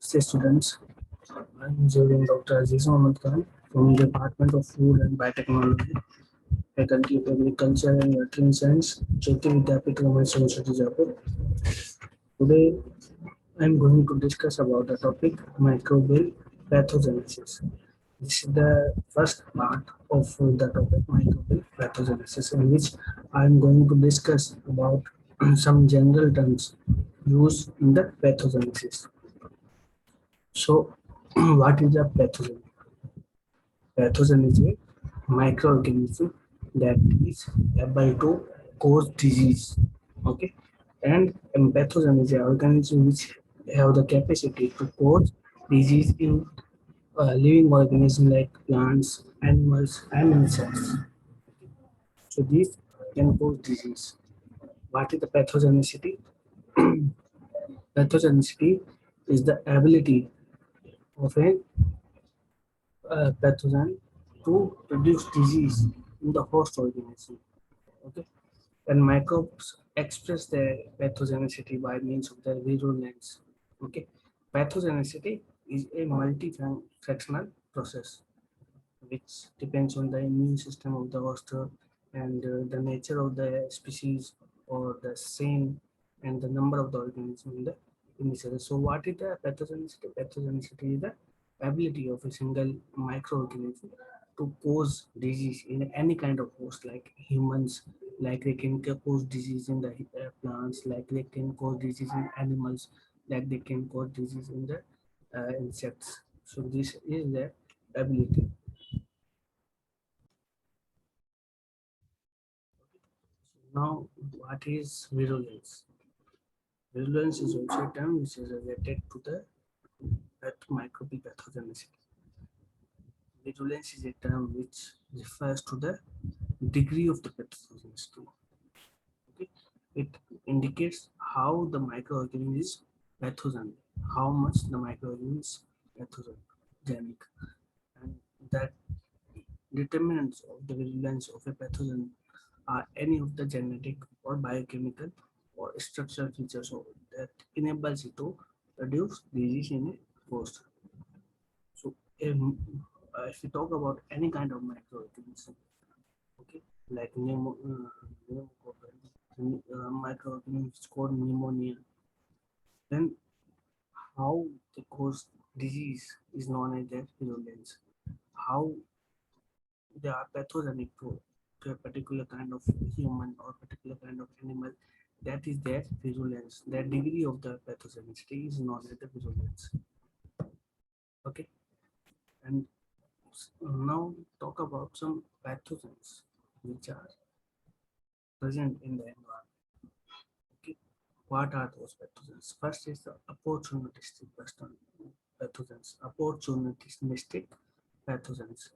Namaste students, I'm Dr. Aziz Ahmed Khan from the Department of Food and Biotechnology, Faculty of Agriculture and Nutrient Science, Jayoti Vidyapeeth University, Jaipur. Today, I'm going to discuss about the topic microbial pathogenesis. This is the first part of the topic microbial pathogenesis, in which I'm going to discuss about some general terms used in the pathogenesis. So, what is a pathogen? Pathogen is a microorganism that is able to cause disease. Okay, and pathogen is an organism which have the capacity to cause disease in living organisms like plants, animals, and insects. So these can cause disease. What is the pathogenicity? Pathogenicity is the ability of a pathogen to produce disease in the host organism. Okay, and microbes express their pathogenicity by means of their virulence. Okay, pathogenicity is a multifactional process which depends on the immune system of the host and the nature of the species or the same and the number of the organism in the initial. So what is the pathogenicity? Pathogenicity is the ability of a single microorganism to cause disease in any kind of host like humans, like they can cause disease in the plants, like they can cause disease in animals, like they can cause disease in the insects. So this is the ability. Now, what is virulence? Virulence is also a term which is related to the microbial pathogenicity. Virulence is a term which refers to the degree of the pathogenicity. Okay? It indicates how the microorganism is pathogenic, how much the microorganism is pathogenic, and that determinants of the virulence of a pathogen are any of the genetic or biochemical or structural features that enables it to produce disease in a host. So, if we talk about any kind of microorganism, okay, like microorganism is called pneumonia, then how they cause disease is known as their virulence. How they are pathogenic to a particular kind of human or particular kind of animal, that is their virulence. Their degree of the pathogenicity is known as the virulence. Okay, and now talk about some pathogens which are present in the environment. Okay, what are those pathogens? First is the opportunistic pathogens. Opportunistic pathogens.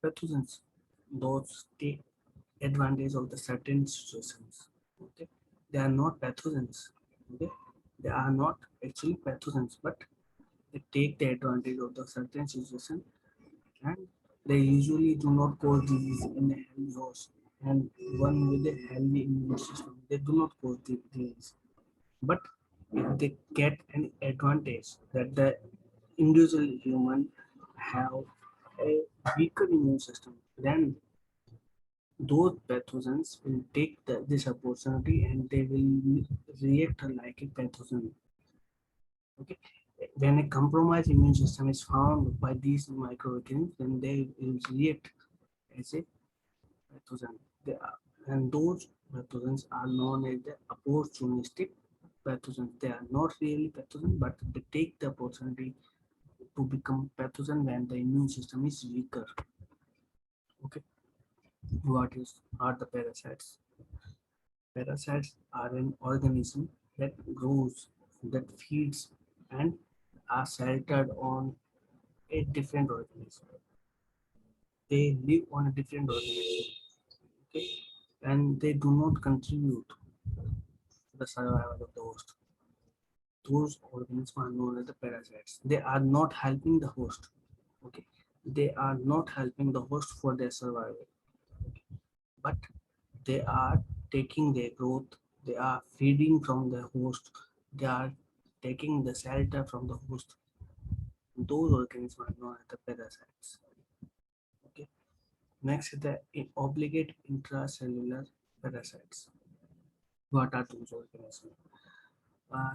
Pathogens, those take advantage of the certain situations. Okay, they are not pathogens. Okay, they are not actually pathogens, but they take the advantage of the certain situation, and they usually do not cause disease in a healthy host and one with a healthy immune system. They do not cause disease, but if they get an advantage that the individual human have a weaker immune system, then those pathogens will take this opportunity and they will react like a pathogen. Okay, when a compromised immune system is found by these microorganisms, then they will react as a pathogen. And those pathogens are known as the opportunistic pathogens. They are not really pathogen, but they take the opportunity to become pathogen when the immune system is weaker. Okay, what are the parasites? Parasites are an organism that grows, that feeds, and are sheltered on a different organism. They live on a different organism, okay, and they do not contribute to the survival of the host. Those organisms are known as the parasites. They are not helping the host. Okay, they are not helping the host for their survival, but they are taking their growth. They are feeding from the host. They are taking the shelter from the host. Those organisms are known as the parasites. Okay. Next is the obligate intracellular parasites. What are those organisms?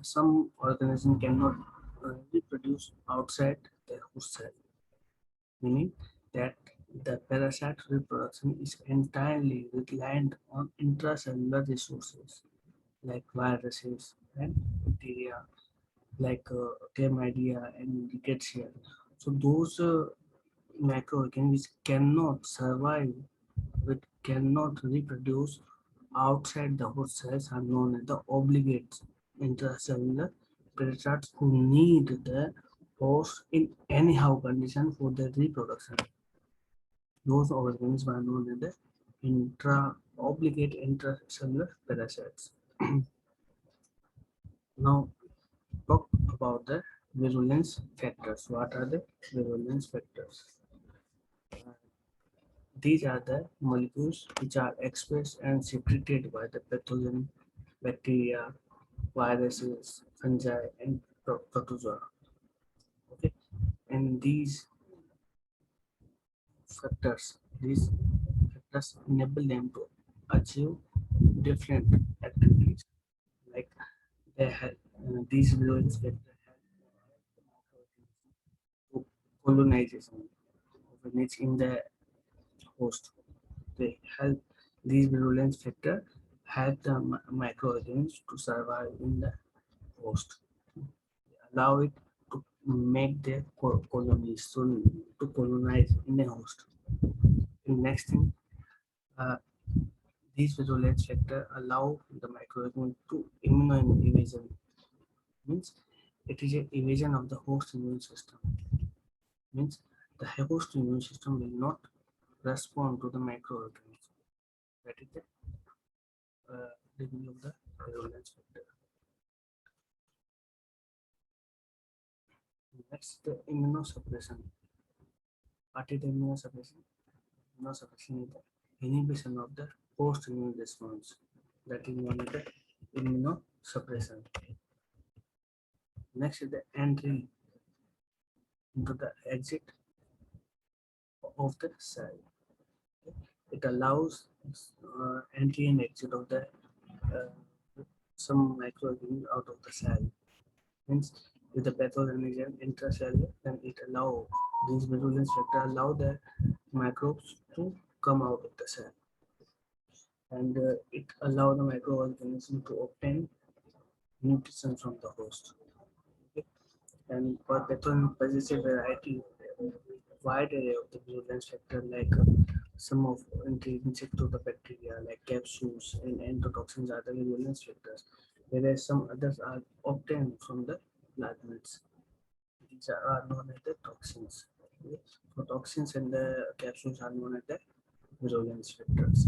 Some organisms cannot reproduce outside their host cell, meaning that the parasite reproduction is entirely reliant on intracellular resources like viruses and bacteria, like chlamydia and rickettsia. So those microorganisms cannot survive, which cannot reproduce outside the host cells are known as the obligate intracellular parasites who need the host in anyhow condition for their reproduction. Those organisms are known as the obligate intracellular parasites. Now talk about the virulence factors. What are the virulence factors? These are the molecules which are expressed and secreted by the pathogen, bacteria, viruses, fungi, and protozoa. Okay, and these factors enable them to achieve different activities. Like they have these virulence factors help colonization of a niche in the host. They help these virulence factor help the microorganisms to survive in the host. Allow it to make their colonies to colonize in a host. The next thing, uh, these virulence factor allow the microorganism to immunoevasion. Means it is an evasion of the host immune system. Means the host immune system will not respond to the microorganism. That is the degree of the virulence factor. Next, the immunosuppression. What is the immunosuppression? Immunosuppression is the inhibition of the host immune response. That is known as the immunosuppression. Next is the entry into the exit of the cell. It allows entry and exit of the some microorganisms out of the cell. Means if the pathogen is intracellular, then it allow these virulence factor allow the microbes to come out of the cell, and it allow the microorganism to obtain nutrition from the host. Okay? And for pathogen possess a variety, wide array of the virulence factor like some of intrinsic to the bacteria like capsules and endotoxins are the virulence factors, whereas some others are obtained from the plasmids. These are known as the toxins. Okay? So toxins and the capsules are known as the virulence factors.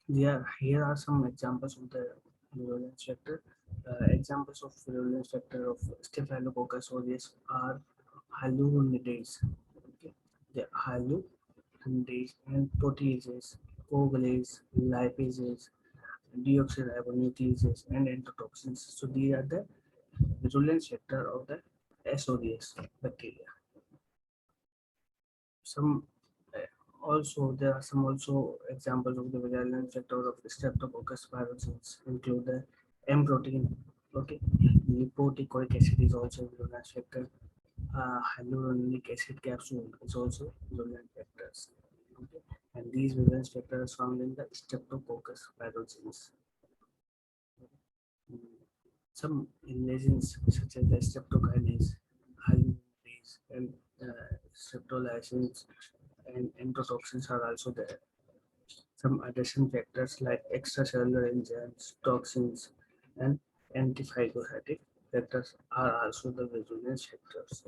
Here are some examples of the virulence factor. Examples of virulence factor of Staphylococcus aureus are hyaluronidase. Okay? The hyaluronidase and proteases, coagulase, lipases, deoxyribonucleases, and endotoxins. So these are the virulence factor of the S. aureus bacteria. Some also there are some also examples of the virulence factor of Streptococcus pyogenes include the M protein. Okay, lipoic acid is also a virulence factor. Hyaluronic acid capsule is also virulent factors. Okay, and these virulence factors found in the Streptococcus pyogenes. Some lesions such as the streptokinase, hyaluronidase, and streptolysins and endotoxins are also there. Some adhesion factors like extracellular enzymes, toxins, and antiphagocytic factors are also the virulence factors.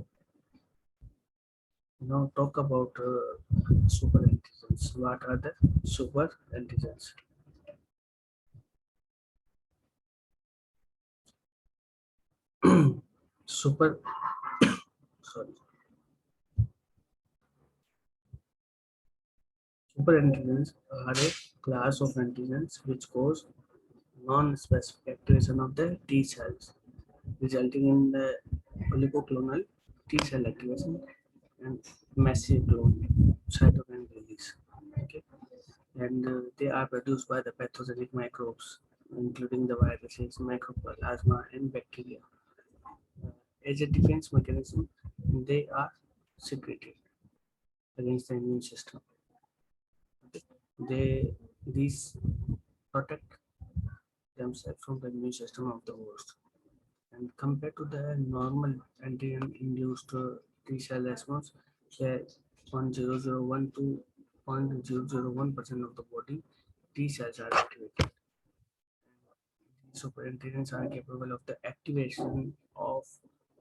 Now talk about super antigens. What are the super antigens? super sorry super antigens are a class of antigens which cause non-specific activation of the T cells, resulting in the oligoclonal T cell activation and massive clone cytokine release. Okay, and they are produced by the pathogenic microbes, including the viruses, microplasma, and bacteria. As a defense mechanism, they are secreted against the immune system. Okay. These protect themselves from the immune system of the host. And compared to the normal antigen-induced T cell response, where 0.001 to 0.001% of the body T cells are activated. Superantigens are capable of the activation of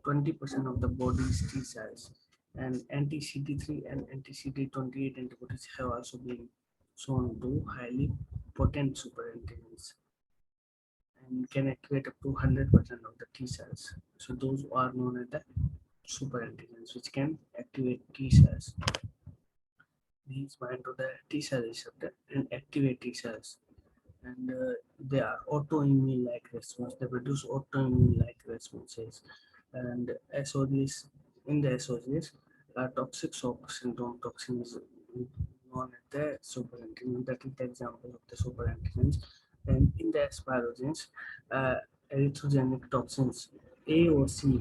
20% of the body's T cells. And anti-CD3 and anti-CD28 antibodies have also been shown to highly potent superantigens and can activate up to 100% of the T cells. So those are known as the superantigens, which can activate T cells. These bind to the T cell receptor and activate T cells. And they are autoimmune-like response. They produce autoimmune-like responses. And SOGs, in the SOGs, toxic shock syndrome toxin is known as the superantigen. That is the example of the superantigens. And in the asparagens, erythrogenic toxins, A or C,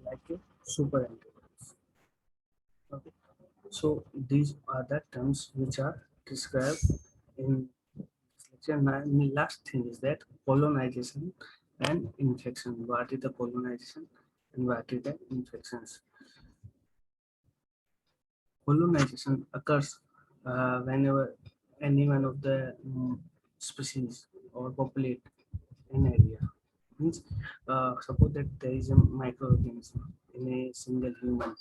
like a superantigens. Okay. So these are the terms which are described in lecture. And last thing is that colonization and infection. What is the colonization and what is the infections? Colonization occurs whenever any one of the species or populate an area. Means suppose that there is a microorganism in a single human.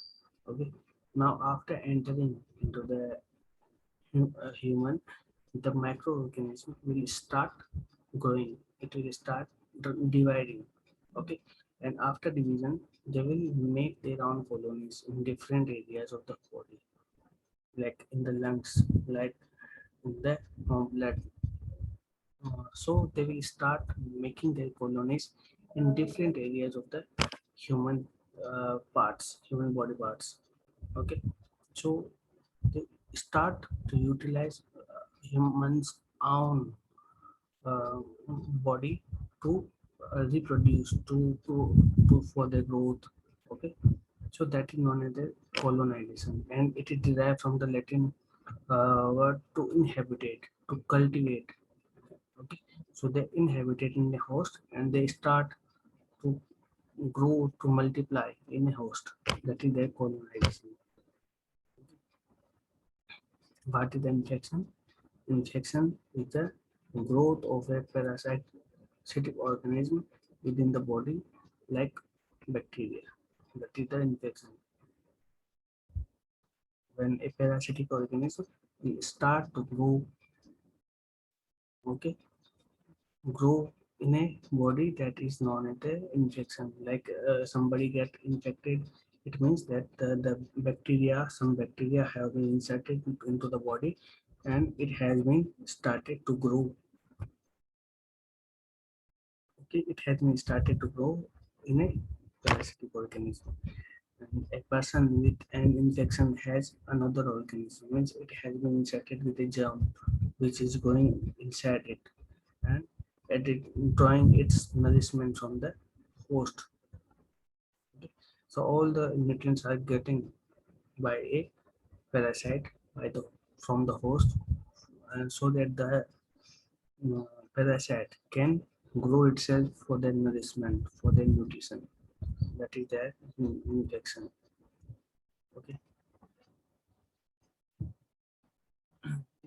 Okay. Now after entering into the human, the microorganism will start growing. It will start dividing. Okay, and after division, they will make their own colonies in different areas of the body, like in the lungs, like in the blood. So they will start making their colonies in different areas of the human parts, human body parts. Okay, so they start to utilize humans' own uh, body to reproduce to for their growth. Okay, so that is known as the colonization, and it is derived from the Latin word to inhabitate, to cultivate. Okay, so they inhabitate in the host and they start to grow, to multiply in a host. That is their colonization. What is the infection? Infection is the growth of a parasitic organism within the body, like bacteria. That is the infection. When a parasitic organism will start to grow, okay, grow in a body, that is known as the infection. Like somebody get infected, it means that the bacteria, some bacteria have been inserted into the body, and it has been started to grow. Okay, it has been started to grow in a parasitic organism. And a person with an infection has another organism, means it has been inserted with a germ which is going inside it, and it drawing its nourishment from the host. Okay. So all the nutrients are getting by a parasite by the from the host, and so that the parasite can grow itself for their nourishment, for their nutrition. That is their infection. Okay.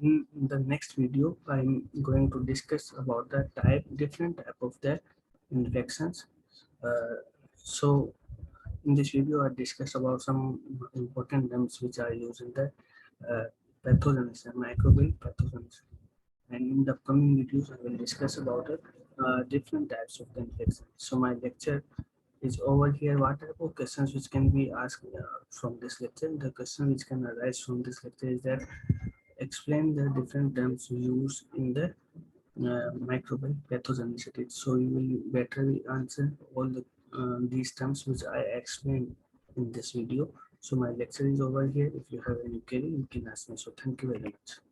In the next video, I'm going to discuss about the different type of the infections. So in this video, I discuss about some important terms which are used in the uh, pathogens and microbial pathogens. And in the upcoming videos, I will discuss about different types of the infections. So my lecture is over here. What type of questions which can be asked from this lecture? The question which can arise from this lecture is that explain the different terms used in the microbial pathogenicity. So you will better answer all these terms which I explained in this video. So my lecture is over here. If you have any query, you can ask me. So thank you very much.